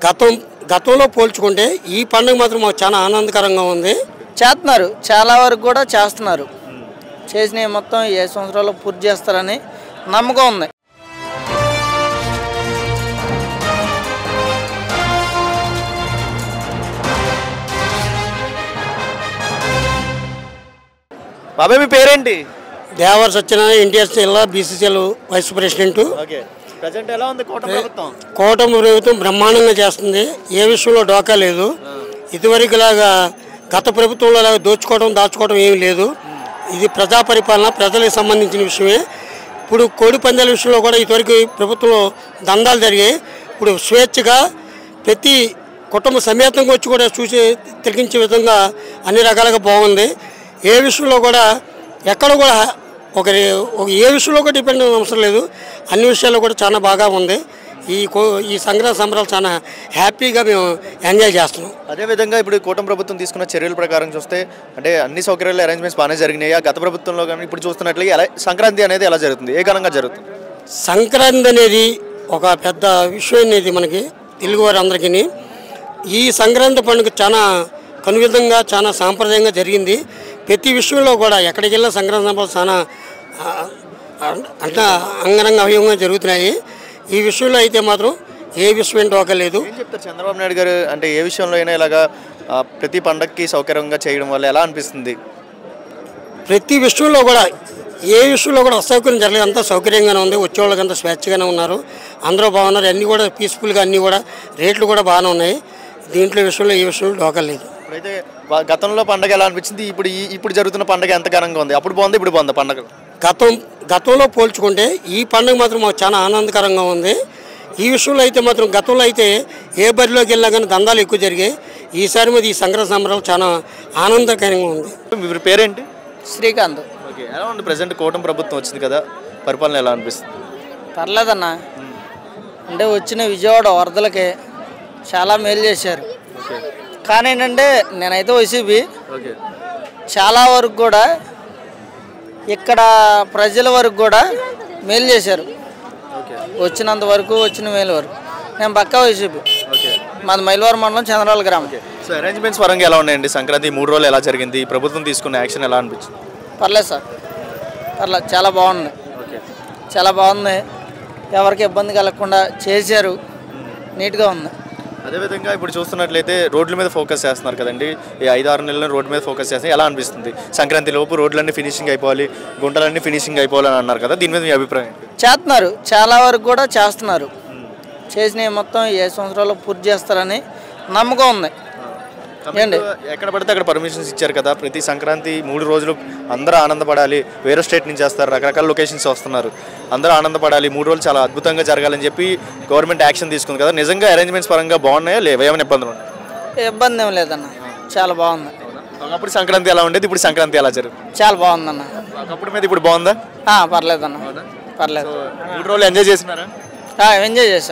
గతంలో పోల్చుకుంటే ఈ పండుగ మాత్రం మాకు చాలా ఆనందకరంగా ఉంది. చేస్తున్నారు, చాలా వరకు కూడా చేస్తున్నారు. చేసినవి మొత్తం 7 సంవత్సరాల్లో పూర్తి చేస్తారని నమ్మకం ఉంది. బాబాయ్ మీ పేరేంటి? దేవర సత్యనారాయణ, ఎన్టీఆర్ జిల్లా బీసీసీఎల్ వైస్ ప్రెసిడెంట్. ప్రజెంట్ ఎలా ఉంది కూటమి ప్రభుత్వం బ్రహ్మాండంగా చేస్తుంది. ఏ విషయంలో డోకా లేదు. ఇదివరకులాగా గత ప్రభుత్వంలో లాగా దాచుకోవడం ఏమీ లేదు. ఇది ప్రజా పరిపాలన, ప్రజలకు సంబంధించిన విషయమే. ఇప్పుడు కోడి పందాల విషయంలో కూడా ఇదివరకు ప్రభుత్వంలో దందాలు జరిగాయి. ఇప్పుడు స్వేచ్ఛగా ప్రతి కుటుంబ సమేతంగా వచ్చి కూడా చూసి తిరిగించే విధంగా అన్ని రకాలుగా బాగుంది. ఏ విషయంలో కూడా ఎక్కడ కూడా ఏ విషయంలో కూడా డిపెండ్ అవసరం లేదు. అన్ని విషయాల్లో కూడా చాలా బాగా ఉంది. ఈ సంక్రాంతి సంబరాలు చాలా హ్యాపీగా మేము ఎంజాయ్ చేస్తున్నాం. అదేవిధంగా ఇప్పుడు కూటమి ప్రభుత్వం తీసుకున్న చర్యల ప్రకారం చూస్తే అంటే అన్ని సౌకర్యాలు అరేంజ్మెంట్స్ బాగానే జరిగినాయి. గత ప్రభుత్వంలో కానీ ఇప్పుడు చూస్తున్నట్లయితే ఎలా సంక్రాంతి అనేది ఎలా జరుగుతుంది, ఏ ఘనంగా జరుగుతుంది? సంక్రాంతి అనేది ఒక పెద్ద విషయం అనేది మనకి తెలుగువారి అందరికీ. ఈ సంక్రాంతి పండుగ చాలా కనువిధంగా చాలా సాంప్రదాయంగా జరిగింది. ప్రతి విషయంలో కూడా ఎక్కడికి వెళ్ళినా సంక్రాంతి సంబరాలు చాలా అంగరంగ అవయంగా జరుగుతున్నాయి. ఈ విషయంలో అయితే మాత్రం ఏ విషయం ఏంటో ఒకలేదు. ఏం చెప్తారు చంద్రబాబు నాయుడు గారు? అంటే ఏ విషయంలో అయినా ఇలాగా ప్రతి పండగకి సౌకర్యంగా చేయడం వల్ల ఎలా అనిపిస్తుంది? ప్రతి విషయంలో కూడా ఏ విషయంలో కూడా అసౌకర్యం జరగలేదు. అంతా సౌకర్యంగానే ఉంది. వచ్చేవాళ్ళకి అంతా స్వేచ్ఛగానే ఉన్నారు. అందరూ బాగున్నారు. అన్నీ కూడా పీస్ఫుల్గా, అన్నీ కూడా రేట్లు కూడా బాగానే ఉన్నాయి. దీంట్లో విషయంలో ఏ విషయంలో డోకలేదు. ఇప్పుడైతే గతంలో పండగ ఎలా అనిపించింది, ఇప్పుడు జరుగుతున్న పండగ ఎంత ఘనంగా ఉంది? అప్పుడు బాగుంది, ఇప్పుడు బాగుంది పండగ? గతంలో పోల్చుకుంటే ఈ పండుగ మాత్రం మాకు చాలా ఆనందకరంగా ఉంది. ఈ విషయంలో అయితే మాత్రం గతంలో అయితే ఏ బరిలోకి వెళ్ళినా కానీ దందాలు ఎక్కువ జరిగాయి. ఈసారి మీద ఈ సంక్రాంతి సంబరాలు చాలా ఆనందకరంగా ఉంది. మీ పేరేంటి? శ్రీకాంత్. ఎలా ఉంది ప్రజెంట్ కూటమి ప్రభుత్వం వచ్చింది కదా, పరిపాలన ఎలా అనిపిస్తుంది? పర్లేదన్నా. అంటే వచ్చిన విజయవాడ వరదలకి చాలా మేలు చేశారు. కానీ ఏంటంటే నేనైతే వైసీపీ చాలా వరకు కూడా ఇక్కడ ప్రజల వరకు కూడా మేలు చేశారు. వచ్చినంత వరకు, వచ్చిన మేలు వరకు. నేను పక్కా వైసీపీ. మాది మైలవరం మండలం, చంద్రవాళ్ళ గ్రామం. సో అరేంజ్మెంట్స్ పరంగా ఎలా ఉన్నాయండి? సంక్రాంతి 3 రోజులు ఎలా జరిగింది? ప్రభుత్వం తీసుకున్న యాక్షన్ ఎలా అనిపించింది? పర్లేదు సార్, పర్లేదు, చాలా బాగుంది. చాలా బాగుంది. ఎవరికి ఇబ్బంది కలగకుండా చేశారు. నీట్గా ఉంది. అదేవిధంగా ఇప్పుడు చూస్తున్నట్లయితే రోడ్ల మీద ఫోకస్ చేస్తున్నారు కదండి. ఈ 5-6 నెలల రోడ్డు మీద ఫోకస్ చేస్తే ఎలా అనిపిస్తుంది? సంక్రాంతి లోపు రోడ్లన్నీ ఫినిషింగ్ అయిపోవాలి, గుంటలన్నీ ఫినిషింగ్ అయిపోవాలని అన్నారు కదా, దీని మీద మీ అభిప్రాయం? చేస్తున్నారు, చాలా వరకు కూడా చేస్తున్నారు. చేసినవి మొత్తం 7 సంవత్సరాల్లో పూర్తి చేస్తారని నమ్మకం ఉంది. ఎక్కడ పడితే అక్కడ పర్మిషన్స్ ఇచ్చారు కదా, ప్రతి సంక్రాంతి 3 రోజులు అందరూ ఆనందపడాలి. వేరే స్టేట్ నుంచి వస్తారు, రకరకాల లొకేషన్స్ వస్తున్నారు, అందరూ ఆనందపడాలి, 3 రోజులు చాలా అద్భుతంగా జరగాలని చెప్పి గవర్నమెంట్ యాక్షన్ తీసుకుంది కదా. నిజంగా అరేంజ్మెంట్స్ పరంగా బాగున్నాయా, లేవా? ఏమైనా ఇబ్బందులు ఉన్నాయి? ఇబ్బంది ఏం లేదన్న, చాలా బాగుంది. ఒకప్పుడు సంక్రాంతి ఎలా ఉండేది, ఇప్పుడు సంక్రాంతి ఎలా జరుగుతుంది? చాలా బాగుందన్న. ఒకప్పుడు మీద ఇప్పుడు బాగుందా? పర్లేదన్న, పర్లేదు. 3 రోజులు ఎంజాయ్ చేసినారా? ఎంజాయ్ చేశాను.